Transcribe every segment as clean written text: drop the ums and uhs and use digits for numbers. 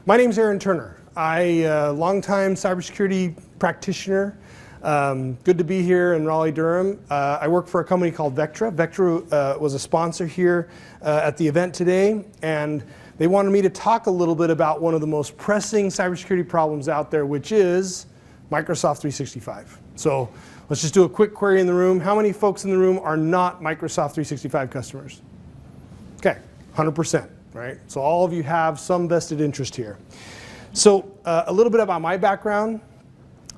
My name's Aaron Turner. Longtime cybersecurity practitioner. Good to be here in Raleigh-Durham. I work for a company called Vectra. Vectra was a sponsor here at the event today, and they wanted me to talk a little bit about one of the most pressing cybersecurity problems out there, which is Microsoft 365. So let's just do a quick query in the room. How many folks in the room are not Microsoft 365 customers? Okay, 100%, right? So all of you have some vested interest here. So a little bit about my background.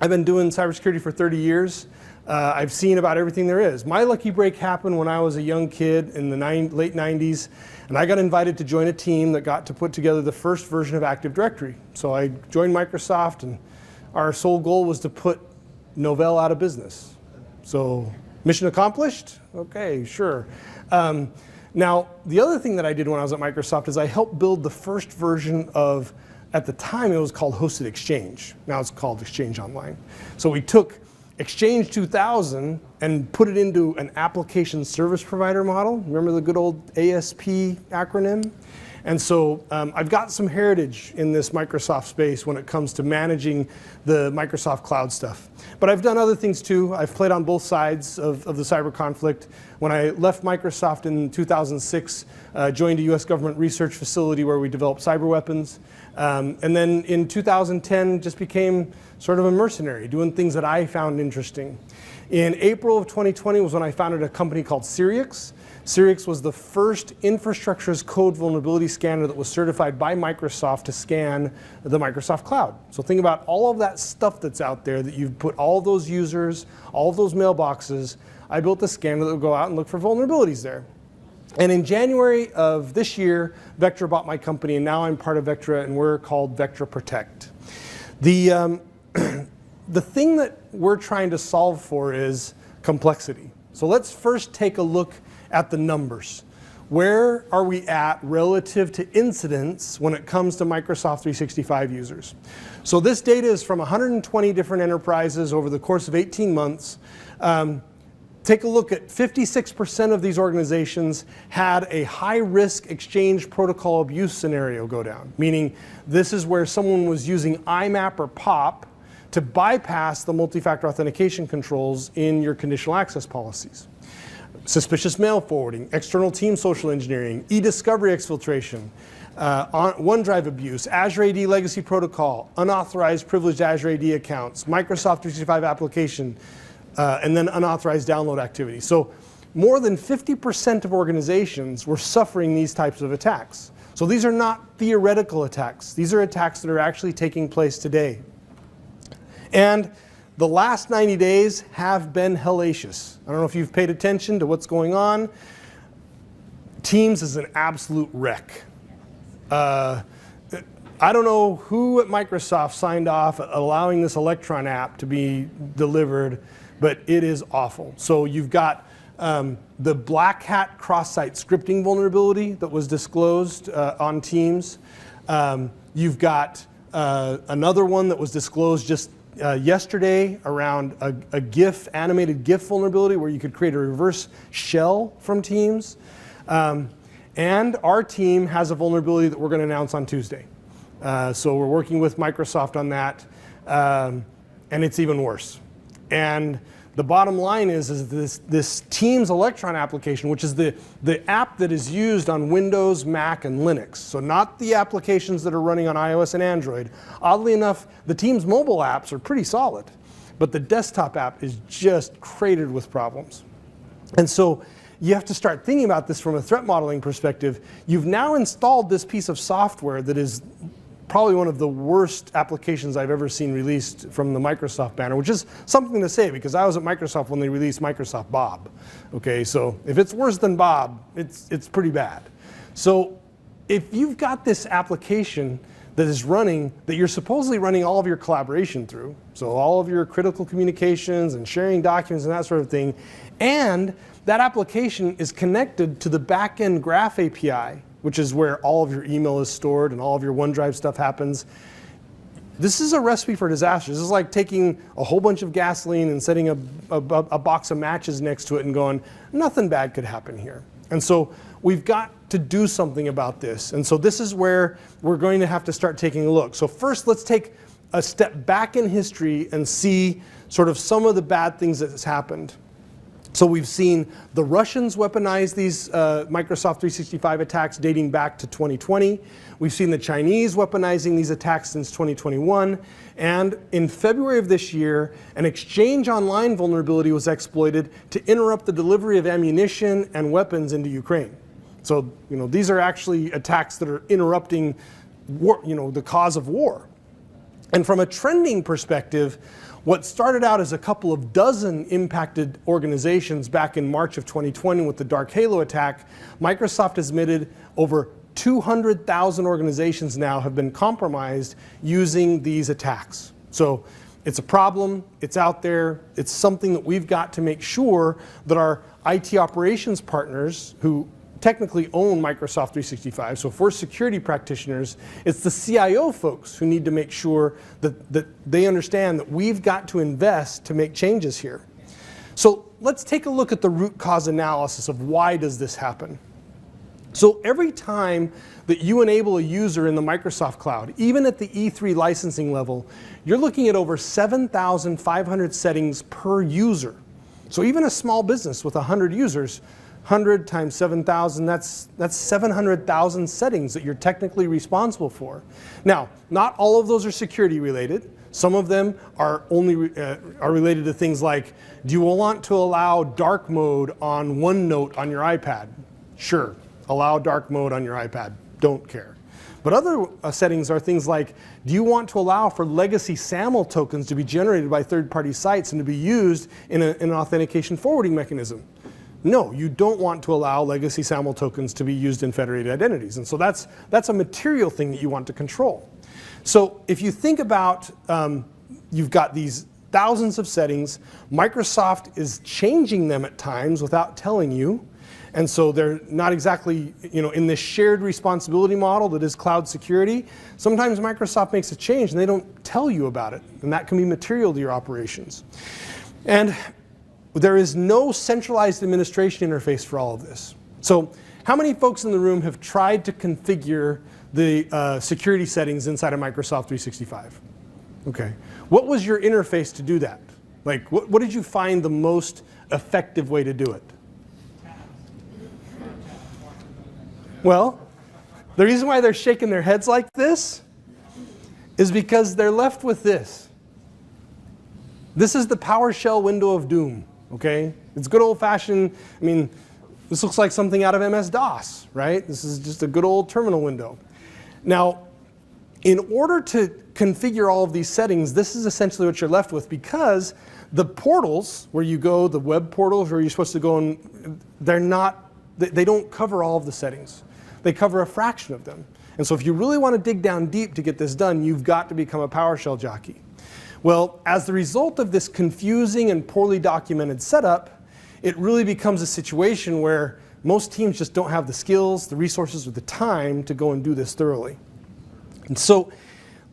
I've been doing cybersecurity for 30 years. I've seen about everything there is. My lucky break happened when I was a young kid in the late 90s, and I got invited to join a team that got to put together the first version of Active Directory. So I joined Microsoft, and our sole goal was to put Novell out of business. So mission accomplished? Okay, sure. Now, the other thing that I did when I was at Microsoft is I helped build the first version of, at the time it was called Hosted Exchange. Now it's called Exchange Online. So we took Exchange 2000 and put it into an application service provider model. Remember the good old ASP acronym? And so I've got some heritage in this Microsoft space when it comes to managing the Microsoft cloud stuff. But I've done other things too. I've played on both sides of the cyber conflict. When I left Microsoft in 2006, joined a US government research facility where we developed cyber weapons. And then in 2010, just became sort of a mercenary, doing things that I found interesting. In April of 2020 was when I founded a company called Syrix. Syrix was the first infrastructure as code vulnerability scanner that was certified by Microsoft to scan the Microsoft cloud. So think about all of that stuff that's out there that you've put all those users, all of those mailboxes. I built a scanner that would go out and look for vulnerabilities there. And in January of this year, Vectra bought my company, and now I'm part of Vectra, and we're called Vectra Protect. The thing that we're trying to solve for is complexity. So let's first take a look at the numbers. Where are we at relative to incidents when it comes to Microsoft 365 users? So this data is from 120 different enterprises over the course of 18 months. Take a look at 56% of these organizations had a high-risk exchange protocol abuse scenario go down, meaning this is where someone was using IMAP or POP to bypass the multi-factor authentication controls in your conditional access policies. Suspicious mail forwarding, external team social engineering, e-discovery exfiltration, OneDrive abuse, Azure AD legacy protocol, unauthorized privileged Azure AD accounts, Microsoft 365 application, and then unauthorized download activity. So more than 50% of organizations were suffering these types of attacks. So these are not theoretical attacks. These are attacks that are actually taking place today. And the last 90 days have been hellacious. I don't know if you've paid attention to what's going on. Teams is an absolute wreck. I don't know who at Microsoft signed off allowing this Electron app to be delivered, but it is awful. So you've got the Black Hat cross-site scripting vulnerability that was disclosed on Teams. You've got another one that was disclosed just yesterday around a GIF, animated GIF vulnerability where you could create a reverse shell from Teams. And our team has a vulnerability that we're going to announce on Tuesday. So we're working with Microsoft on that, and it's even worse. And the bottom line is this Teams Electron application, which is the app that is used on Windows, Mac, and Linux. So not the applications that are running on iOS and Android. Oddly enough, the Teams mobile apps are pretty solid, but the desktop app is just cratered with problems. And so you have to start thinking about this from a threat modeling perspective. You've now installed this piece of software that is probably one of the worst applications I've ever seen released from the Microsoft banner, which is something to say because I was at Microsoft when they released Microsoft Bob. Okay, so if it's worse than Bob, it's pretty bad. So if you've got this application that is running, that you're supposedly running all of your collaboration through, so all of your critical communications and sharing documents and that sort of thing, and that application is connected to the backend Graph API, which is where all of your email is stored and all of your OneDrive stuff happens. This is a recipe for disaster. This is like taking a whole bunch of gasoline and setting a box of matches next to it and going, nothing bad could happen here. And so we've got to do something about this. And so this is where we're going to have to start taking a look. So first, let's take a step back in history and see sort of some of the bad things that has happened. So we've seen the Russians weaponize these Microsoft 365 attacks dating back to 2020. We've seen the Chinese weaponizing these attacks since 2021. And in February of this year, an Exchange Online vulnerability was exploited to interrupt the delivery of ammunition and weapons into Ukraine. So, these are actually attacks that are interrupting war, the cause of war. And from a trending perspective, what started out as a couple of dozen impacted organizations back in March of 2020 with the Dark Halo attack, Microsoft has admitted over 200,000 organizations now have been compromised using these attacks. So it's a problem, it's out there, it's something that we've got to make sure that our IT operations partners who technically own Microsoft 365. So if we're security practitioners, it's the CIO folks who need to make sure that they understand that we've got to invest to make changes here. So let's take a look at the root cause analysis of why does this happen. So every time that you enable a user in the Microsoft Cloud, even at the E3 licensing level, you're looking at over 7,500 settings per user. So even a small business with 100 users, 100 times 7,000, that's 700,000 settings that you're technically responsible for. Now, not all of those are security related. Some of them are only are related to things like, do you want to allow dark mode on OneNote on your iPad? Sure, allow dark mode on your iPad, don't care. But other settings are things like, do you want to allow for legacy SAML tokens to be generated by third-party sites and to be used in an authentication forwarding mechanism? No, you don't want to allow legacy SAML tokens to be used in federated identities. And so that's a material thing that you want to control. So if you think about, you've got these thousands of settings, Microsoft is changing them at times without telling you. And so they're not exactly, in this shared responsibility model that is cloud security. Sometimes Microsoft makes a change and they don't tell you about it. And that can be material to your operations. And there is no centralized administration interface for all of this. So how many folks in the room have tried to configure the security settings inside of Microsoft 365? Okay. What was your interface to do that? Like, what did you find the most effective way to do it? Well, the reason why they're shaking their heads like this is because they're left with this. This is the PowerShell window of doom. Okay, it's good old-fashioned. I mean, this looks like something out of MS-DOS, right? This is just a good old terminal window. Now, in order to configure all of these settings, this is essentially what you're left with, because the portals where you go, the web portals where you're supposed to go, and they don't cover all of the settings. They cover a fraction of them. And so if you really want to dig down deep to get this done, you've got to become a PowerShell jockey. Well, as the result of this confusing and poorly documented setup, it really becomes a situation where most teams just don't have the skills, the resources, or the time to go and do this thoroughly. And so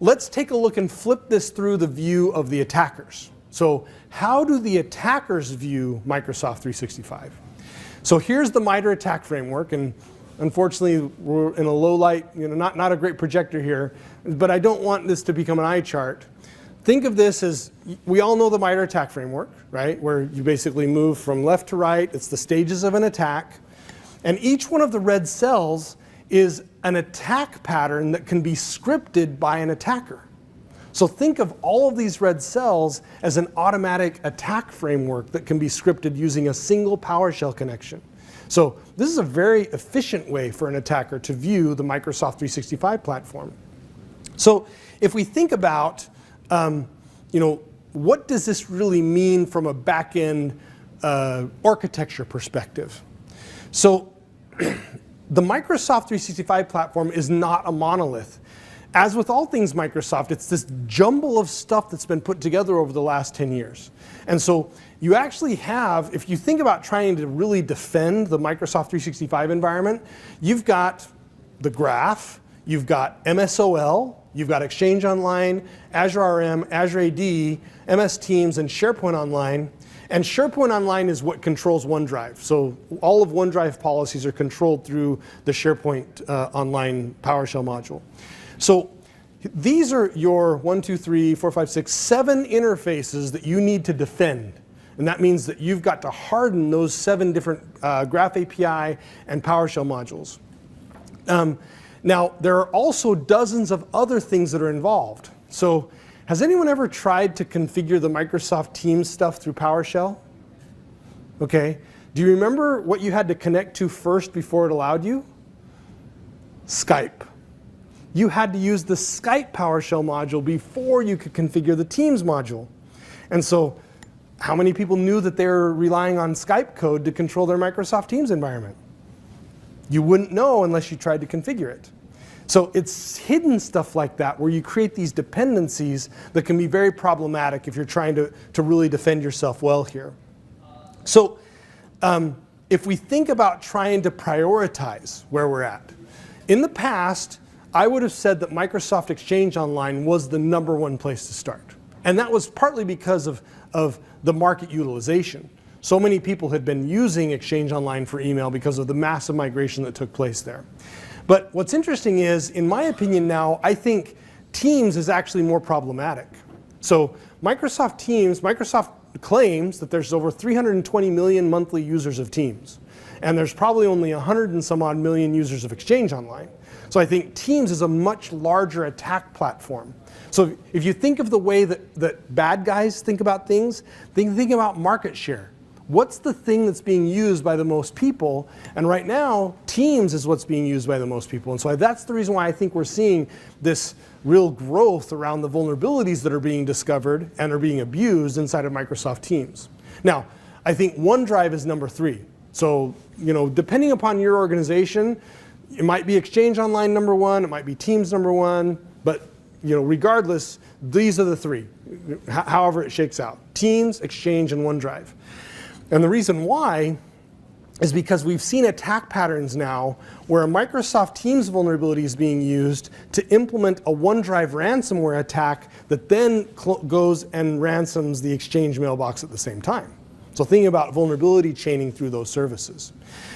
let's take a look and flip this through the view of the attackers. So how do the attackers view Microsoft 365? So here's the MITRE attack framework, and unfortunately we're in a low light, not a great projector here, but I don't want this to become an eye chart. Think of this as, we all know the MITRE attack framework, right? Where you basically move from left to right. It's the stages of an attack. And each one of the red cells is an attack pattern that can be scripted by an attacker. So think of all of these red cells as an automatic attack framework that can be scripted using a single PowerShell connection. So this is a very efficient way for an attacker to view the Microsoft 365 platform. So if we think about what does this really mean from a back-end architecture perspective? So the Microsoft 365 platform is not a monolith. As with all things Microsoft, it's this jumble of stuff that's been put together over the last 10 years. And so you actually have, if you think about trying to really defend the Microsoft 365 environment, you've got the graph, you've got MSOL, you've got Exchange Online, Azure RM, Azure AD, MS Teams, and SharePoint Online. And SharePoint Online is what controls OneDrive. So all of OneDrive policies are controlled through the SharePoint Online PowerShell module. So these are your 1, 2, 3, 4, 5, 6, 7 interfaces that you need to defend. And that means that you've got to harden those 7 different Graph API and PowerShell modules. Now, there are also dozens of other things that are involved. So has anyone ever tried to configure the Microsoft Teams stuff through PowerShell? Okay. Do you remember what you had to connect to first before it allowed you? Skype. You had to use the Skype PowerShell module before you could configure the Teams module. And so how many people knew that they were relying on Skype code to control their Microsoft Teams environment? You wouldn't know unless you tried to configure it. So it's hidden stuff like that where you create these dependencies that can be very problematic if you're trying to really defend yourself well here. So if we think about trying to prioritize where we're at, in the past, I would have said that Microsoft Exchange Online was the #1 place to start. And that was partly because of the market utilization. So many people had been using Exchange Online for email because of the massive migration that took place there. But what's interesting is, in my opinion now, I think Teams is actually more problematic. So Microsoft Teams, Microsoft claims that there's over 320 million monthly users of Teams. And there's probably only 100 and some odd million users of Exchange Online. So I think Teams is a much larger attack platform. So if you think of the way that bad guys think about things, think about market share. What's the thing that's being used by the most people? And right now, Teams is what's being used by the most people. And so that's the reason why I think we're seeing this real growth around the vulnerabilities that are being discovered and are being abused inside of Microsoft Teams. Now, I think OneDrive is #3. So, depending upon your organization, it might be Exchange Online #1, it might be Teams #1, but regardless, these are the 3, however it shakes out: Teams, Exchange, and OneDrive. And the reason why is because we've seen attack patterns now where a Microsoft Teams vulnerability is being used to implement a OneDrive ransomware attack that then goes and ransoms the Exchange mailbox at the same time. So think about vulnerability chaining through those services.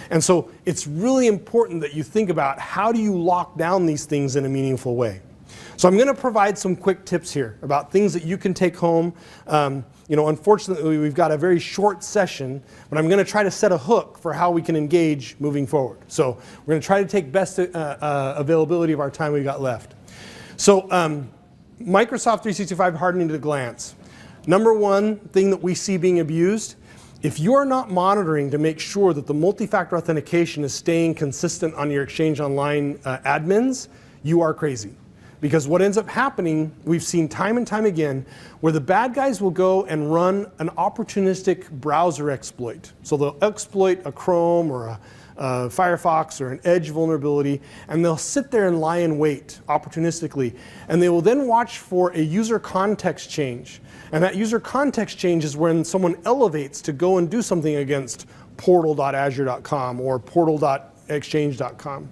And so it's really important that you think about how do you lock down these things in a meaningful way. So I'm going to provide some quick tips here about things that you can take home. Unfortunately, we've got a very short session, but I'm going to try to set a hook for how we can engage moving forward. So we're going to try to take best availability of our time we've got left. So Microsoft 365 hardening at a glance. #1 thing that we see being abused: if you are not monitoring to make sure that the multi-factor authentication is staying consistent on your Exchange Online admins, you are crazy. Because what ends up happening, we've seen time and time again, where the bad guys will go and run an opportunistic browser exploit. So they'll exploit a Chrome or a Firefox or an Edge vulnerability, and they'll sit there and lie in wait opportunistically. And they will then watch for a user context change. And that user context change is when someone elevates to go and do something against portal.azure.com or portal.exchange.com.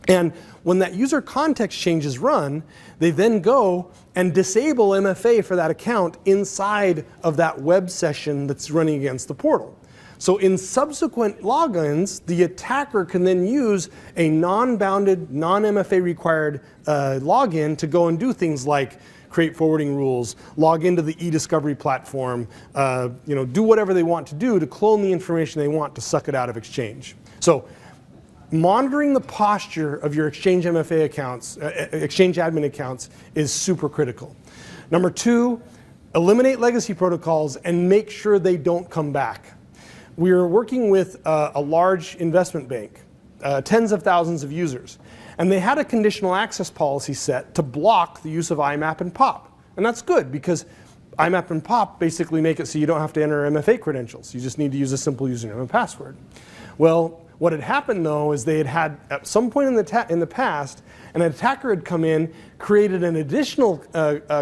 And when that user context change is run, they then go and disable MFA for that account inside of that web session that's running against the portal. So in subsequent logins, the attacker can then use a non-bounded, non-MFA required login to go and do things like create forwarding rules, log into the e-discovery platform, do whatever they want to do to clone the information they want to suck it out of Exchange. So monitoring the posture of your Exchange MFA accounts, Exchange admin accounts, is super critical. #2, eliminate legacy protocols and make sure they don't come back. We are working with a large investment bank, tens of thousands of users, and they had a conditional access policy set to block the use of IMAP and POP. And that's good because IMAP and POP basically make it so you don't have to enter MFA credentials. You just need to use a simple username and password. Well, what had happened though is they had at some point in the past, an attacker had come in, created an additional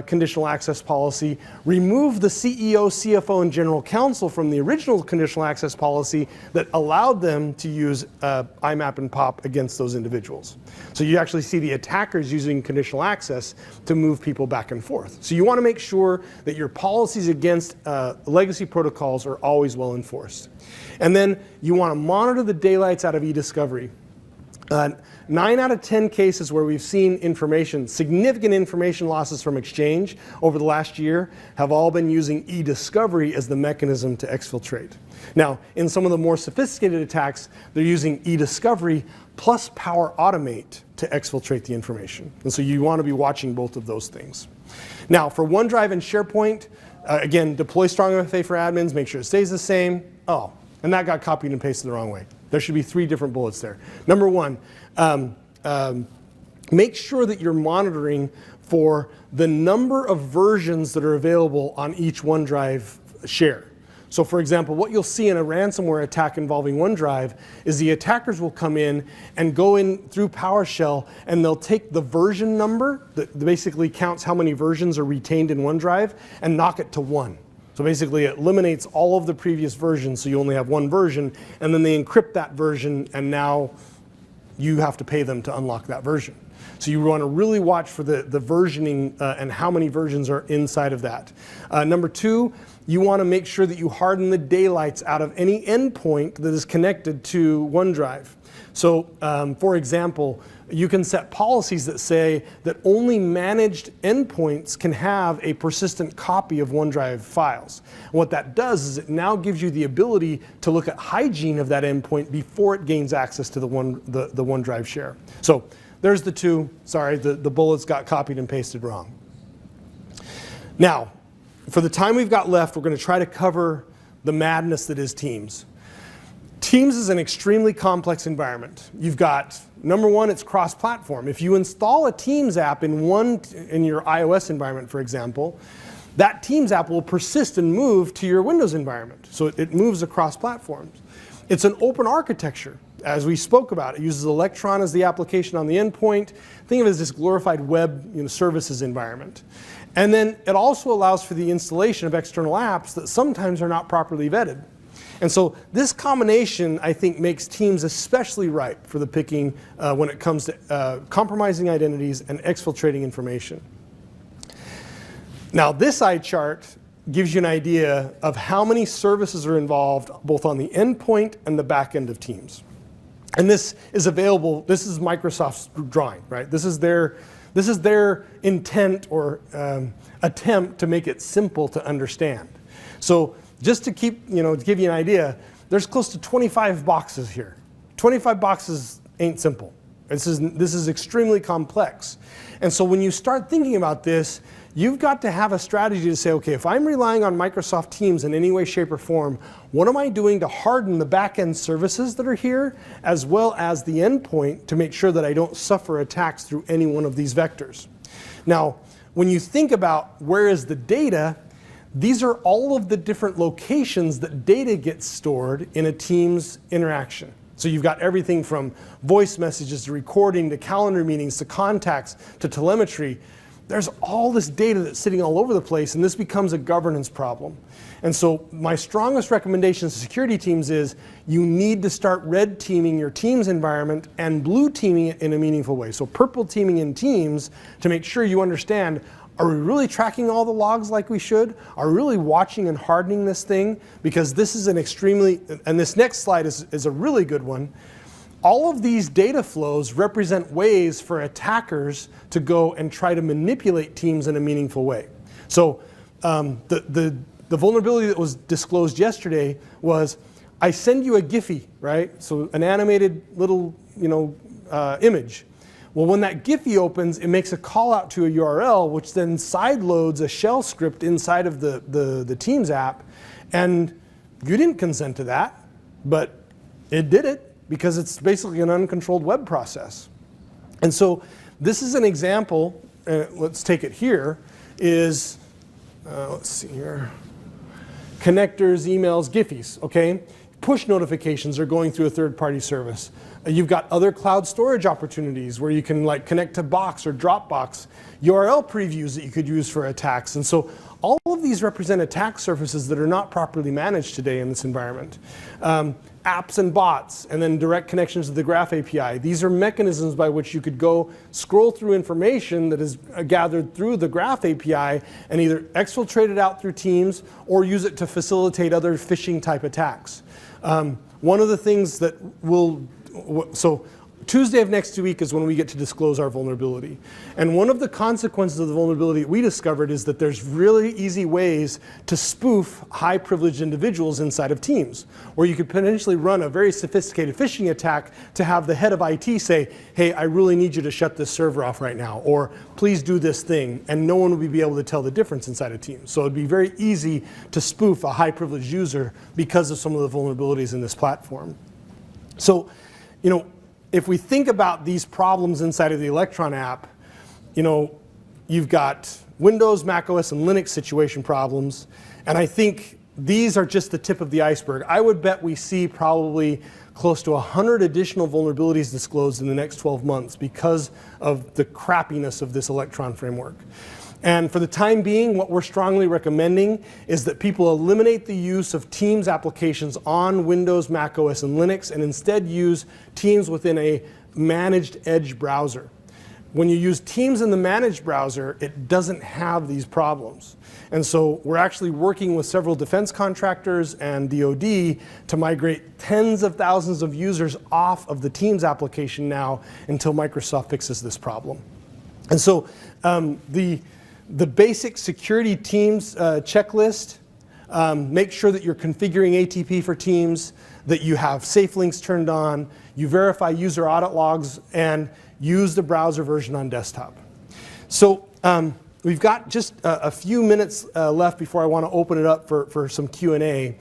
conditional access policy, removed the CEO, CFO, and general counsel from the original conditional access policy that allowed them to use IMAP and POP against those individuals. So you actually see the attackers using conditional access to move people back and forth. So you want to make sure that your policies against legacy protocols are always well enforced. And then you want to monitor the daylights out of e-discovery. 9 out of 10 cases where we've seen significant information losses from Exchange over the last year have all been using e-discovery as the mechanism to exfiltrate. Now, in some of the more sophisticated attacks, they're using e-discovery plus Power Automate to exfiltrate the information. And so you want to be watching both of those things. Now, for OneDrive and SharePoint, again, deploy strong MFA for admins, make sure it stays the same. Oh, and that got copied and pasted the wrong way. There should be 3 different bullets there. Number 1, make sure that you're monitoring for the number of versions that are available on each OneDrive share. So for example, what you'll see in a ransomware attack involving OneDrive is the attackers will come in and go in through PowerShell, and they'll take the version number that basically counts how many versions are retained in OneDrive and knock it to 1. So basically it eliminates all of the previous versions, so you only have 1 version, and then they encrypt that version, and now you have to pay them to unlock that version. So you want to really watch for the versioning and how many versions are inside of that. Number 2, you want to make sure that you harden the daylights out of any endpoint that is connected to OneDrive. So for example, you can set policies that say that only managed endpoints can have a persistent copy of OneDrive files. And what that does is it now gives you the ability to look at hygiene of that endpoint before it gains access to the OneDrive share. So there's the 2. Sorry, the bullets got copied and pasted wrong. Now, for the time we've got left, we're going to try to cover the madness that is Teams. Teams is an extremely complex environment. You've got, number 1, it's cross-platform. If you install a Teams app in your iOS environment, for example, that Teams app will persist and move to your Windows environment. So it moves across platforms. It's an open architecture, as we spoke about. It uses Electron as the application on the endpoint. Think of it as this glorified web services environment. And then it also allows for the installation of external apps that sometimes are not properly vetted. And so this combination, I think, makes Teams especially ripe for the picking when it comes to compromising identities and exfiltrating information. Now, this eye chart gives you an idea of how many services are involved both on the endpoint and the back end of Teams. And this is available. This is Microsoft's drawing, right? This is their intent or attempt to make it simple to understand. So just to give you an idea, there's close to 25 boxes here. 25 boxes ain't simple. This is extremely complex. And so when you start thinking about this, you've got to have a strategy to say, okay, if I'm relying on Microsoft Teams in any way, shape, or form, what am I doing to harden the back-end services that are here, as well as the endpoint, to make sure that I don't suffer attacks through any one of these vectors? Now, when you think about where is the data, these are all of the different locations that data gets stored in a Teams interaction. So you've got everything from voice messages to recording to calendar meetings to contacts to telemetry. There's all this data that's sitting all over the place, and this becomes a governance problem. And so my strongest recommendation to security teams is you need to start red teaming your Teams environment and blue teaming it in a meaningful way. So purple teaming in Teams to make sure you understand, are we really tracking all the logs like we should? Are we really watching and hardening this thing? Because this is an extremely, and this next slide is a really good one. All of these data flows represent ways for attackers to go and try to manipulate Teams in a meaningful way. So the vulnerability that was disclosed yesterday was, I send you a Giphy, right? So an animated little image. Well, when that Giphy opens, it makes a call out to a URL, which then sideloads a shell script inside of the Teams app. And you didn't consent to that, but it did it because it's basically an uncontrolled web process. And so this is an example, let's take it here, is, let's see here, connectors, emails, Giphies, okay? push notifications are going through a third-party service. You've got other cloud storage opportunities where you can like connect to Box or Dropbox, URL previews that you could use for attacks. And so all of these represent attack surfaces that are not properly managed today in this environment. Apps and bots, and then direct connections to the Graph API. These are mechanisms by which you could go scroll through information that is gathered through the Graph API and either exfiltrate it out through Teams or use it to facilitate other phishing type attacks. One of the things that so Tuesday of next week is when we get to disclose our vulnerability. And one of the consequences of the vulnerability we discovered is that there's really easy ways to spoof high privileged individuals inside of Teams, where you could potentially run a very sophisticated phishing attack to have the head of IT say, hey, I really need you to shut this server off right now, or please do this thing, and no one would be able to tell the difference inside of Teams. So it'd be very easy to spoof a high privileged user because of some of the vulnerabilities in this platform. So, if we think about these problems inside of the Electron app, you've got Windows, Mac OS, and Linux situation problems. And I think these are just the tip of the iceberg. I would bet we see probably close to 100 additional vulnerabilities disclosed in the next 12 months because of the crappiness of this Electron framework. And for the time being, what we're strongly recommending is that people eliminate the use of Teams applications on Windows, Mac OS, and Linux, and instead use Teams within a managed Edge browser. When you use Teams in the managed browser, it doesn't have these problems. And so we're actually working with several defense contractors and DoD to migrate tens of thousands of users off of the Teams application now until Microsoft fixes this problem. And so the basic security Teams checklist, make sure that you're configuring ATP for Teams, that you have safe links turned on, you verify user audit logs, and use the browser version on desktop. So we've got just a few minutes left before I want to open it up for some Q&A.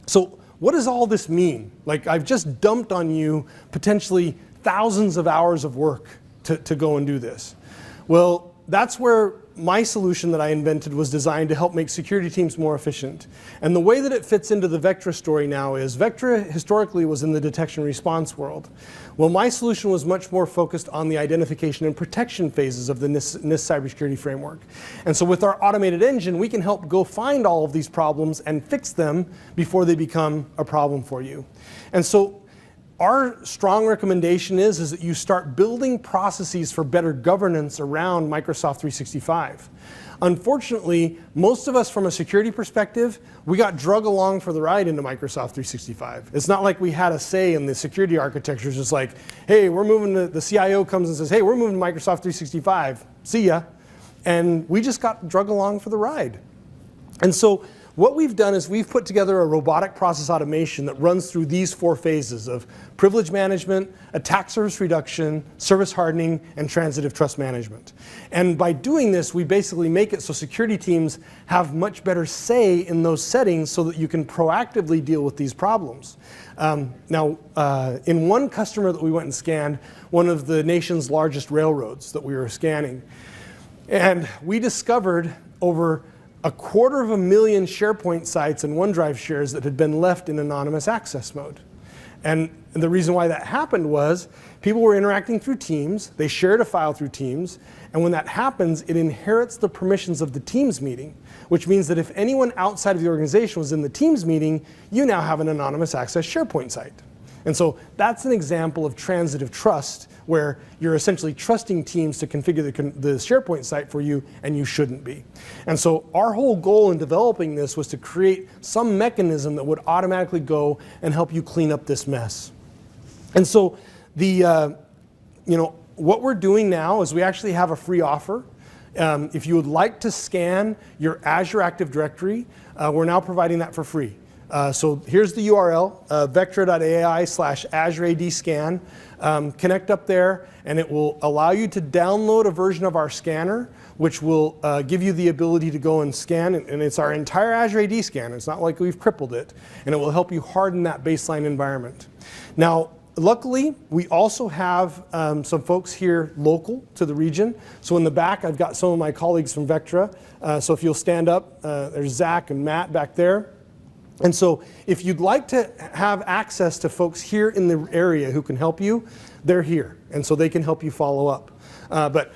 So what does all this mean? Like, I've just dumped on you potentially thousands of hours of work to go and do this. Well, that's where my solution that I invented was designed to help make security teams more efficient. And the way that it fits into the Vectra story now is Vectra historically was in the detection response world. Well, my solution was much more focused on the identification and protection phases of the NIST cybersecurity framework. And so with our automated engine, we can help go find all of these problems and fix them before they become a problem for you. And so our strong recommendation is that you start building processes for better governance around Microsoft 365. Unfortunately, most of us from a security perspective, we got drug along for the ride into Microsoft 365. It's not like we had a say in the security architecture. It's just like, hey, we're moving to, the CIO comes and says, hey, we're moving to Microsoft 365. See ya. And we just got drug along for the ride. And so what we've done is we've put together a robotic process automation that runs through these 4 phases of privilege management, attack surface reduction, service hardening, and transitive trust management. And by doing this, we basically make it so security teams have much better say in those settings so that you can proactively deal with these problems. In one customer that we went and scanned, one of the nation's largest railroads that we were scanning, and we discovered over 250,000 SharePoint sites and OneDrive shares that had been left in anonymous access mode. And the reason why that happened was people were interacting through Teams, they shared a file through Teams, and when that happens, it inherits the permissions of the Teams meeting, which means that if anyone outside of the organization was in the Teams meeting, you now have an anonymous access SharePoint site. And so that's an example of transitive trust, where you're essentially trusting Teams to configure the SharePoint site for you, and you shouldn't be. And so our whole goal in developing this was to create some mechanism that would automatically go and help you clean up this mess. And so what we're doing now is we actually have a free offer. If you would like to scan your Azure Active Directory, we're now providing that for free. So here's the URL, vectra.ai/AzureAD-scan. Connect up there, and it will allow you to download a version of our scanner, which will give you the ability to go and scan. And it's our entire Azure AD scanner. It's not like we've crippled it. And it will help you harden that baseline environment. Now, luckily, we also have some folks here local to the region. So in the back, I've got some of my colleagues from Vectra. So if you'll stand up, there's Zach and Matt back there. And so if you'd like to have access to folks here in the area who can help you, they're here. And so they can help you follow up. But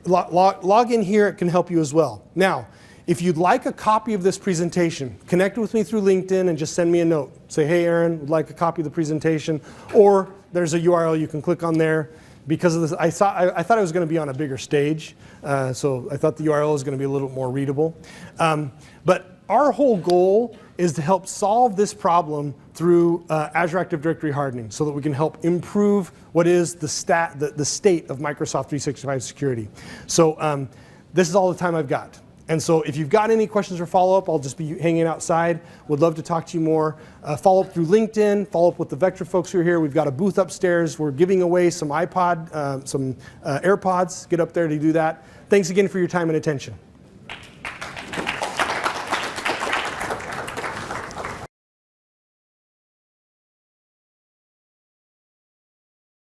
log in here, it can help you as well. Now, if you'd like a copy of this presentation, connect with me through LinkedIn and just send me a note. Say, hey, Aaron, would like a copy of the presentation. Or there's a URL you can click on there. Because of this, I thought it was going to be on a bigger stage. So I thought the URL was going to be a little more readable. But our whole goal is to help solve this problem through Azure Active Directory hardening so that we can help improve what is the state of Microsoft 365 security. So this is all the time I've got. And so if you've got any questions or follow-up, I'll just be hanging outside. Would love to talk to you more. Follow up through LinkedIn, follow up with the Vectra folks who are here. We've got a booth upstairs. We're giving away some AirPods. Get up there to do that. Thanks again for your time and attention.